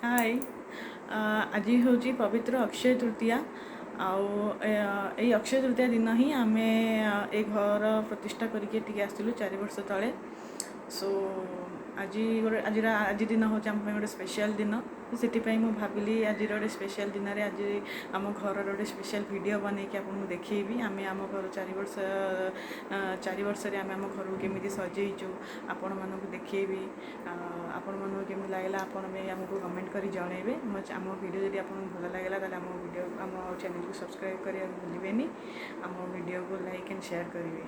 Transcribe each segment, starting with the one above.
हाय आज हूँ पवित्र अक्षय तृतीया अक्षय तृतीया दिन ही आम ए घर प्रतिष्ठा करके आसलु 4 वर्ष तले सो आज आज दिन हूँ आम गोटे स्पेशल दिन से भाविली आज गोटे स्पेशल दिन में आज आम घर गोटे स्पेशल वीडियो बन के आपको देखी आम आम घर 4 वर्ष आम आम घर केमी सजेचु आपण मानक देखी आपण मानक केमी लगला आपण आमको कमेंट कर जनइबे आम वीडियो जब आपको भल लगे आम वीडियो आम चैनल को सब्सक्राइब करने भूलें आम वीडियो को लाइक एंड शेयर करेंगे।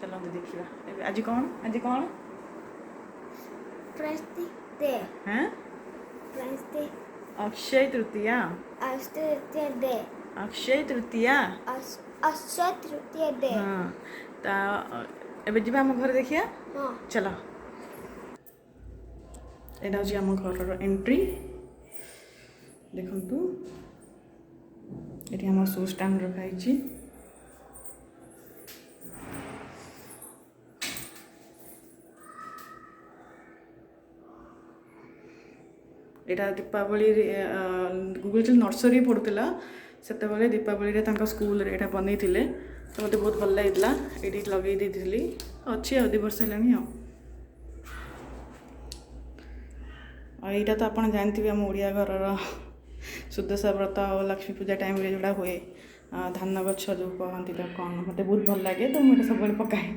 चलो देखिए आज कौन हैं अक्षय तृतीया अक्षय तृतीया हाँ तो जी आम घर देखिए चलो यहाँ हूँ आम घर एंट्री देखु ये आम शू स्टैंड रखाई यहाँ दीपावली गूगल जो नर्सरी पढ़ुला से दीपावली स्कूल रे बनई तो मत बहुत भल लगा ये लगे अच्छी 2 वर्ष है यहाँ तो आप जानते आम ओडिया घर सुदशा व्रत और लक्ष्मी पूजा टाइम रे जोड़ा हुए धान गछ जो कहती कौन मत बहुत भल लगे तो मुझे सब पकाए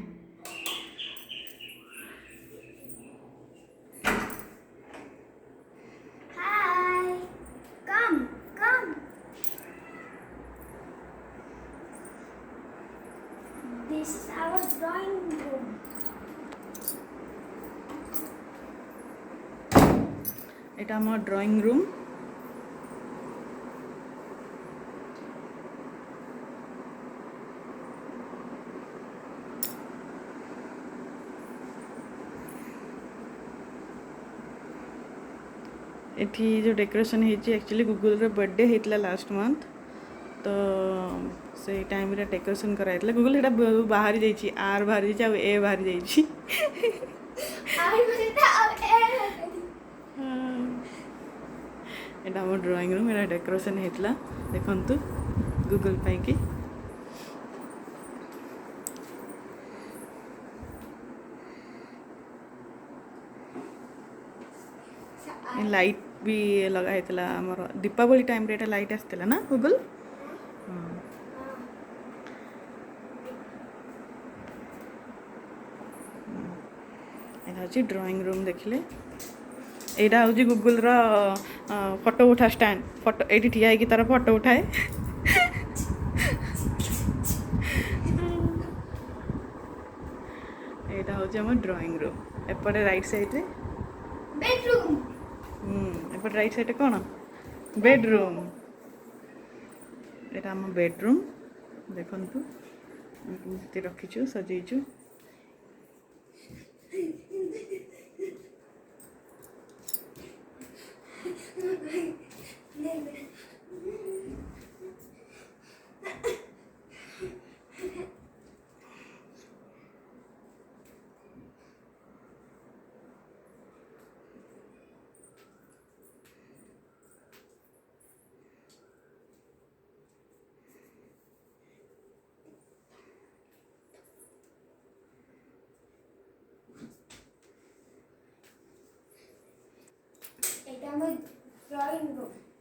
This is our drawing room. এটা আমার ড্রয়িং রুম एठी जो डेकोरेशन है एक्चुअली गूगल रे बर्थडे होता लास्ट मंथ तो से टाइम रे डेकोरेशन कराइला गूगल एटा बाहर जाइए आर बाहर जाइए ए बाहर जाइए यहाँ आम ड्राइंग रूम यहाँ डेकोरेशन होता देखु गूगल पाई लाइट भी लगा आमर दीपावली टाइम रे लाइट आसला ना गूगल यहाँ हूँ ड्राइंग रूम देखिले यहाँ हूँ गूगल फोटो उठा स्टैंड फोटो ये ठिया है तार फोटो उठाए यहाँ हूँ आम ड्राइंग रूम एपटे राइट साइड Bedroom. एपटे राइट साइड कौन बेडरूम यहाँ आम बेडरूम देखु रखीचु सजेचु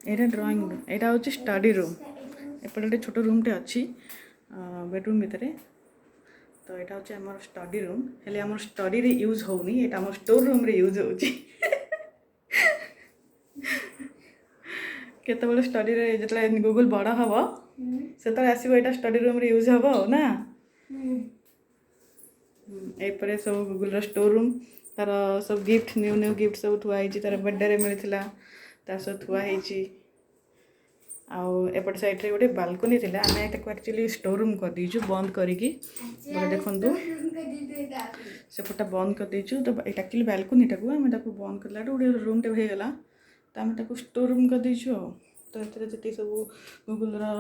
यहाँ ड्राइंग रूम यहाँ हूँ स्टडी रूम एपटे गोटे छोट रूमटे अच्छी बेडरूम भितर तो यहाँ हूँ आम स्टडी रूम हेले आम स्टडी रे यूज होनी यहाँ आम स्टोर रूम रे यूज होची केतबेले स्टडी रे जितले गूगल बड़ हम से आसो यहाँ स्टडी रूम रे यूज हम ना एपरे सब गूगल स्टोर रूम तार सब गिफ्ट न्यू न्यू गिफ्ट सब थुआई तार बर्थडे रे मिलता तार सब थुआई आउ एपट साइड रे गोटे बालकनी थिला आमे एक्चुअली स्टोर रूम कर दीचु बंद करिकी बोले देखंतु सेपटा बंद कर दीचु तो एक्चुअली बालकनी टाको आमे ताको बंद करला गोटे रूम टे हो गला तो आमे ताको स्टोर रूम कर दीचु तो एतरे जति सब गूगल रा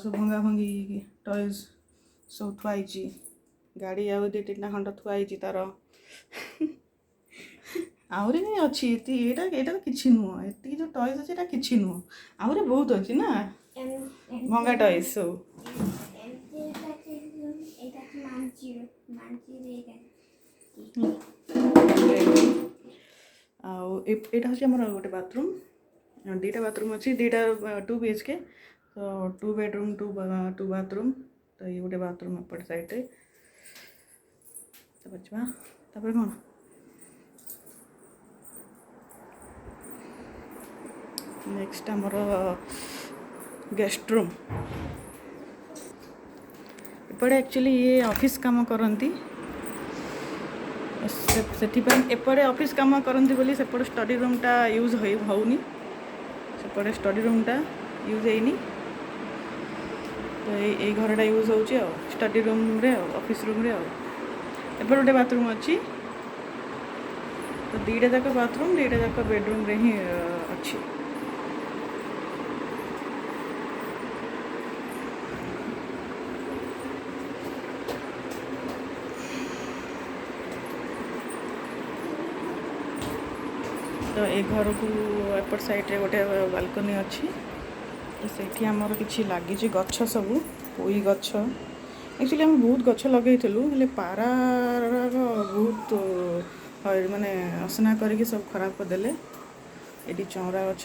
सब भंगा भंगी टॉयज सब थुआई गाड़ी आउ 2-3 खंड थुआई तार ଆହୁରି ଅଛି ଏଇଟା ଏଇଟା ତ କିଛି ନୁହଁ, ଏତିକି ଯେଉଁ ଟଏସ୍ ଅଛି ଏଇଟା କିଛି ନୁହଁ, ଆହୁରି ବହୁତ ଅଛି ନା ଭଙ୍ଗା ଟଏସ୍ ସବୁ। ଆଉ ଏଇଟା ହେଉଛି ଆମର ଗୋଟେ ବାଥରୁମ୍, ଦୁଇଟା ବାଥରୁମ୍ ଅଛି, ଦୁଇଟା 2 BHK, ତ 2 ବେଡ଼ରୁମ୍ 2 ବାଥରୁମ୍, ତ ଇଏ ଗୋଟେ ବାଥରୁମ୍ ଏପଟେ ସାଇଡ଼୍ରେ। ତାପରେ ଯିବା, ତାପରେ କ'ଣ ନେକ୍ସଟ ଆମର ଗେଷ୍ଟ ରୁମ୍। ଏପଟେ ଆକ୍ଚୁଆଲି ଇଏ ଅଫିସ୍ କାମ କରନ୍ତି, ସେଥିପାଇଁ ଏପଟେ ଅଫିସ୍ କାମ କରନ୍ତି ବୋଲି ସେପଟେ ଷ୍ଟଡି ରୁମ୍ଟା ୟୁଜ୍ ହେଉନି, ସେପଟେ ଷ୍ଟଡି ରୁମ୍ଟା ୟୁଜ୍ ହେଇନି, ତ ଏଇ ଘରଟା ୟୁଜ୍ ହେଉଛି ଆଉ ଷ୍ଟଡି ରୁମ୍ରେ ଆଉ ଅଫିସ୍ ରୁମ୍ରେ ଆଉ। ଏପଟେ ଗୋଟେ ବାଥରୁମ୍ ଅଛି, ତ ଦୁଇଟା ଯାକ ବାଥରୁମ୍ ଦୁଇଟା ଯାକ ବେଡ଼ରୁମ୍ରେ ହିଁ ଅଛି। ତ ଏ ଘରକୁ ଏପଟ ସାଇଡ଼୍ରେ ଗୋଟେ ବାଲକୋନି ଅଛି, ତ ସେଇଠି ଆମର କିଛି ଲାଗିଛି ଗଛ ସବୁ, ପୋଇ ଗଛ। ଆକ୍ଚୁଆଲି ଆମେ ବହୁତ ଗଛ ଲଗେଇଥିଲୁ, ହେଲେ ପାରାର ବହୁତ ମାନେ ଅସନା କରିକି ସବୁ ଖରାପ କରିଦେଲେ। ଏଠି ଚଉଁରା ଗଛ,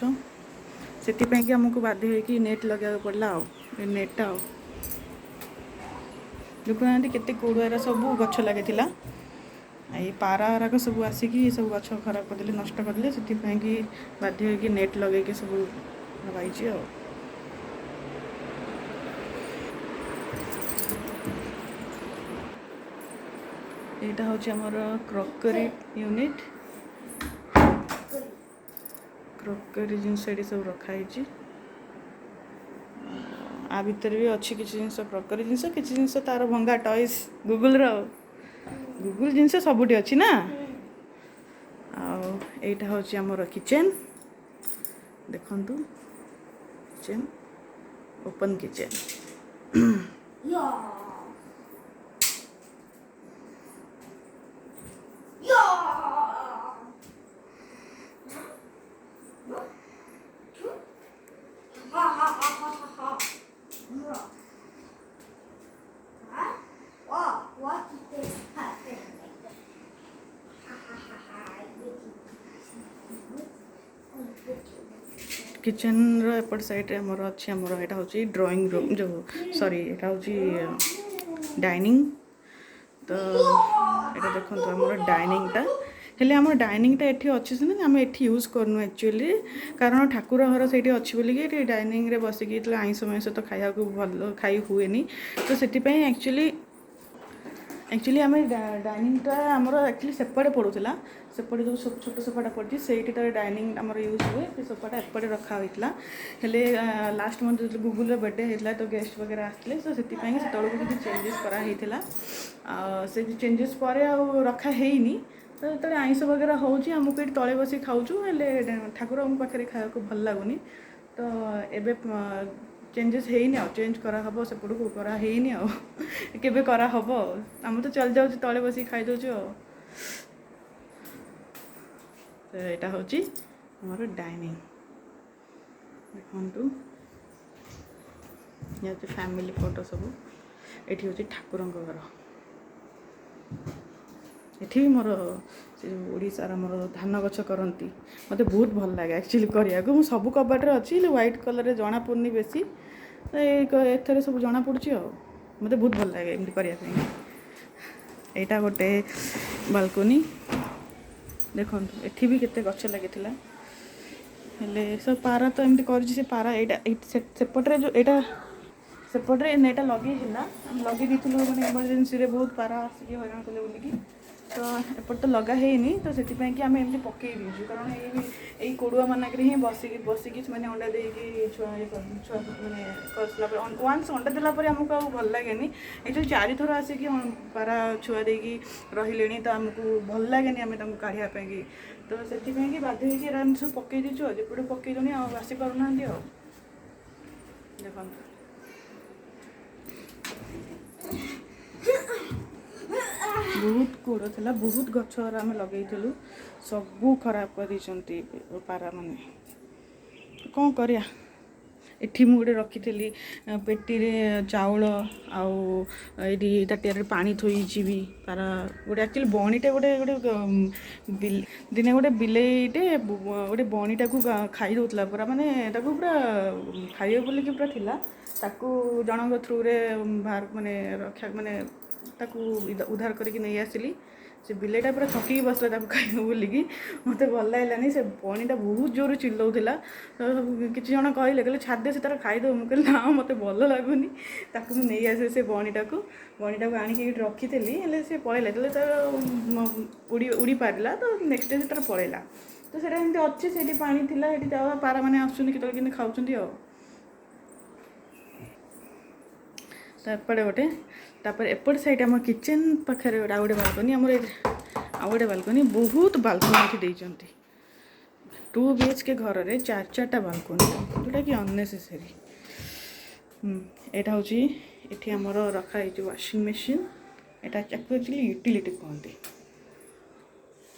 ସେଥିପାଇଁକି ଆମକୁ ବାଧ୍ୟ ହେଇକି ନେଟ୍ ଲଗାଇବାକୁ ପଡ଼ିଲା ଆଉ, ଏ ନେଟ୍ଟା ଆଉ। ଦେଖୁନାହାନ୍ତି କେତେ କୋଡ଼ୁଆର ସବୁ ଗଛ ଲାଗିଥିଲା, ଏଇ ପାରାରାକ ସବୁ ଆସିକି ସବୁ ଗଛ ଖରାପ କରିଦେଲେ, ନଷ୍ଟ କରିଦେଲେ, ସେଥିପାଇଁକି ବାଧ୍ୟ ହେଇକି ନେଟ୍ ଲଗେଇକି ସବୁ ଲଗାଇଛି ଆଉ। ଏଇଟା ହେଉଛି ଆମର କ୍ରକରୀ ୟୁନିଟ୍, କ୍ରକରୀ ଜିନିଷ ଏଠି ସବୁ ରଖାହେଇଛି। ଆ ଭିତରେ ବି ଅଛି କିଛି ଜିନିଷ କ୍ରକରୀ ଜିନିଷ, କିଛି ଜିନିଷ ତା'ର ଭଙ୍ଗା ଟଏସ୍ ଗୁଗୁଲ୍ର, ଗୁଗୁଲ୍ ଜିନିଷ ସବୁଠି ଅଛି ନା। ଆଉ ଏଇଟା ହେଉଛି ଆମର କିଚେନ୍, ଦେଖନ୍ତୁ କିଚେନ୍, ଓପନ୍ କିଚେନ୍। କିଚେନ୍ର ଏପଟ ସାଇଡ଼୍ରେ ଆମର ଅଛି, ଆମର ଏଇଟା ହେଉଛି ଡ୍ରଇଂ ରୁମ୍, ଯେଉଁ ସରି ଏଇଟା ହେଉଛି ଡାଇନିଂ। ତ ଏଇଟା ଦେଖନ୍ତୁ ଆମର ଡାଇନିଂଟା, ହେଲେ ଆମର ଡାଇନିଂଟା ଏଠି ଅଛି ସିନା, ଆମେ ଏଠି ୟୁଜ୍ କରୁନୁ ଆକ୍ଚୁଆଲି, କାରଣ ଠାକୁର ଘର ସେଇଠି ଅଛି ବୋଲିକି ଏଠି ଡାଇନିଂରେ ବସିକି ଯେତେବେଳେ ଆଇଁଷ ମାଇଁଷ ତ ଖାଇବାକୁ ଭଲ ଖାଇ ହୁଏନି, ତ ସେଥିପାଇଁ ଆକ୍ଚୁଆଲି ଆମେ ଡାଇନିଂଟା ଆମର ଆକ୍ଚୁଆଲି ସେପଟେ ପଡ଼ୁଥିଲା, ସେପଟେ ଯେଉଁ ଛୋଟ ସୋଫାଟା ପଡ଼ିଛି ସେଇଠି ତ ଡାଇନିଂ ଆମର ୟୁଜ୍ ହୁଏ, ସେ ସୋଫାଟା ଏପଟେ ରଖା ହୋଇଥିଲା। ହେଲେ ଲାଷ୍ଟ ମନ୍ଥ ଯେତେବେଳେ ଗୁଗୁଲ୍ର ବର୍ଥଡ଼େ ହେଇଥିଲା, ତ ଗେଷ୍ଟ ବଗେରା ଆସିଥିଲେ, ତ ସେଥିପାଇଁ ସେତେବେଳକୁ କିଛି ଚେଞ୍ଜେସ୍ କରାହେଇଥିଲା। ସେ ଚେଞ୍ଜେସ୍ ପରେ ଆଉ ରଖା ହେଇନି, ତ ଯେତେବେଳେ ଆଇଁଷ ବଗେରା ହେଉଛି ଆମକୁ ଏଠି ତଳେ ବସିକି ଖାଉଛୁ, ହେଲେ ଠାକୁରଙ୍କ ପାଖରେ ଖାଇବାକୁ ଭଲ ଲାଗୁନି, ତ ଏବେ ଚେଞ୍ଜେସ୍ ହେଇନି ଆଉ, ଚେଞ୍ଜ କରାହେବ, ସେପଟକୁ କରାହେଇନି ଆଉ, କେବେ କରାହେବ ଆଉ। ଆମେ ତ ଚାଲି ଯାଉଛୁ ତଳେ ବସିକି ଖାଇଦେଉଛୁ ଆଉ। ତ ଏଇଟା ହେଉଛି ଆମର ଡାଇନିଂ, ଦେଖନ୍ତୁ ଇଏ ହେଉଛି ଫ୍ୟାମିଲି ଫଟୋ ସବୁ। ଏଠି ହେଉଛି ଠାକୁରଙ୍କ ଘର, ଏଠି ବି ମୋର ସେ ଓଡ଼ିଶାର ଆମର ଧାନ ଗଛ କରନ୍ତି, ମୋତେ ବହୁତ ଭଲ ଲାଗେ ଆକ୍ଚୁଆଲି କରିବାକୁ। ମୁଁ ସବୁ କବାଟରେ ଅଛି, ହେଲେ ହ୍ୱାଇଟ୍ କଲର୍ରେ ଜଣାପଡ଼ୁନି ବେଶୀ, ଏଥିରେ ସବୁ ଜଣାପଡ଼ୁଛି ଆଉ, ମୋତେ ବହୁତ ଭଲ ଲାଗେ ଏମିତି କରିବା ପାଇଁ। ଏଇଟା ଗୋଟେ ବାଲକୋନି, ଦେଖନ୍ତୁ ଏଠି ବି କେତେ ଗଛ ଲାଗିଥିଲା, ହେଲେ ସବୁ ପାରା ତ ଏମିତି କରିଛି, ସେ ପାରା ଏଇଟା ସେପଟରେ ଯେଉଁ ଏଇଟା ସେପଟରେ ନେଟ୍ଟା ଲଗେଇଥିଲା, ଲଗେଇ ଦେଇଥିଲୁ, ମାନେ ଏମର୍ଜେନ୍ସିରେ ବହୁତ ପାରା ଆସିକି ହଇରାଣ କଲେ ବୋଲିକି, ତ ଏପଟେ ତ ଲଗା ହେଇନି, ତ ସେଥିପାଇଁକି ଆମେ ଏମିତି ପକେଇ ଦେଇଛୁ, କାରଣ ଏଇ କୋଡ଼ୁଆ ମାନଙ୍କରେ ହିଁ ବସିକି ସେମାନେ ଅଣ୍ଡା ଦେଇକି ଛୁଆ ମାନେ କରିସାରିଲା ପରେ, ୱାନ୍ସ ଅଣ୍ଡା ଦେଲା ପରେ ଆମକୁ ଆଉ ଭଲ ଲାଗେନି, ଏକ୍ଚୁଆଲି 4 ଥର ଆସିକି ପାରା ଛୁଆ ଦେଇକି ରହିଲେଣି, ତ ଆମକୁ ଭଲ ଲାଗେନି ଆମେ ତାଙ୍କୁ କାଢ଼ିବା ପାଇଁକି, ତ ସେଥିପାଇଁକି ବାଧ୍ୟ ହେଇକି ଏରା ଏମିତି ସବୁ ପକେଇ ଦେଇଛୁ ଆଉ, ଯେପଟେ ପକେଇଲୁଣି ଆଉ ଆସିପାରୁନାହାନ୍ତି ଆଉ। ଦେଖନ୍ତୁ बहुत गोड़ था बहुत गछ आम लगे सबू खराब कर पारा माने कौन करिया एठी मु गोटे रखी पेटी रे चाउल आउडी ताटिया पानी थोईची भी पारा गोटे एक्चुअली बणीटे गोटे गोटे दिने गोटे बिलेईटे गोटे बणीटा को खाई दौला पूरा माने पूरा खाइए बोलिकी पूरा थिला ताकू जनक थ्रू रे बाहर माने रक्षा माने ताकू उद्धार करके नहीं आसिली से बिलेटा पूरा थकी बसला ताकू खाइब बोलिकी मत भल लगलानी से बणीटा बहुत जोर चिल्लाउला किसी जन कहले कहले छादे से तार खाईदेव मुझे ना मत भल लगुनि ताकू नहीं आसे से बणीटा को आणिकी रखी से पलैला जो तार उड़ी पारा तो नेक्स्ट डे से तार पलैला तो ସେଇଟା ଏମିତି ଅଛି ସେଇଠି ପାଣି ଥିଲା ସେଇଠି ପାରାମାନେ ଆସୁଛନ୍ତି କେତେବେଳେ କେମିତି ଖାଉଛନ୍ତି ଆଉ ତାପରେ ଗୋଟେ तापर एपट साइड आम किचन पाखे आ गए बालकनी आम आ गए बालकनी बहुत बालकनी ये देती 2 BHK घर में 4 बालकनी जोटा कि अननेसेसरी यहाँ हूँ ये आमर रखाई वाशिंग मशीन यहाँ एक्चुअली यूटिलिटी कहते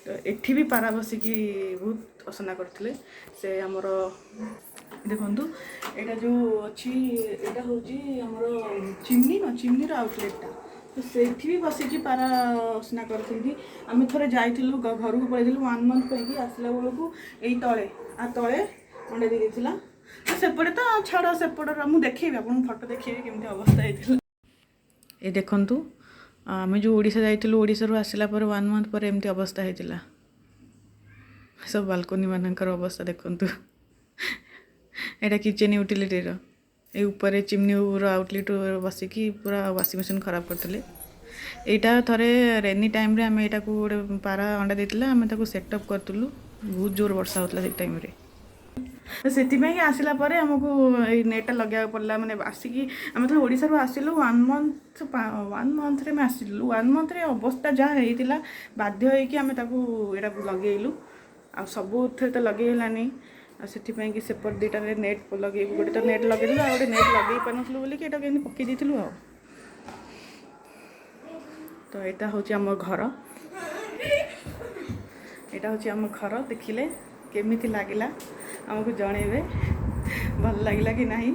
तो एठी भी पारा बसिकी बहुत असना करते से आमर देखु यहाँ जो अच्छी यहाँ हूँ आमर चिमनी न चिमनी आउटलेटा तो सेठी भी बसिकी पारा असना करते आम थे जाइलु घर को पलू 1 मंथ पैकी आसला बेलू यही तले तले अंडा दे देता तो सेपटे तो छाड़ सेपट मुझे देखेबी आपको फटो देखेबी केमती अवस्था होता ये देखु आम जो ओडिशा जाइलु ओडिशा आसला 1 मंथ पर एमती अवस्था होता सब बालकनी मानकर अवस्था देखु यहाँ किचन यूटिलिटी ये ऊपर चिमनी आउटलेट बसिकी पूरा वाशिंग मशीन खराब करते यहाँ थे रेनी टाइम रे आम यहाँ गोटे पारा अंडा देता आम सेटअप करूँ बहुत जोर वर्षा होता से टाइम से आसला आमको नेटा लगे पड़ा मैंने आसिकी आम तो ओडिशा आसिलु 1 मंथ रे आसिलु 1 मंथ रे अवस्था जहाँ होता बाध्य होगी आम लगेलु आ सबू तो लगेलानी से सेपट 2टा नेट लगे गोटे तो नेट लगे आ गोटे नेट लगे पारूँ बोलिक यहाँ पकई देलु तो यहाँ हूँ आम घर यहाँ हूँ आम घर देखिले केमी लगिला आमको जनइबे भल लगिला कि नहीं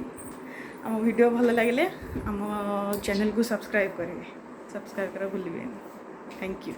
आम वीडियो भल लगे आम चैनल को सब्सक्राइब करेंगे सब्सक्राइब कर भूलिए थैंक यू।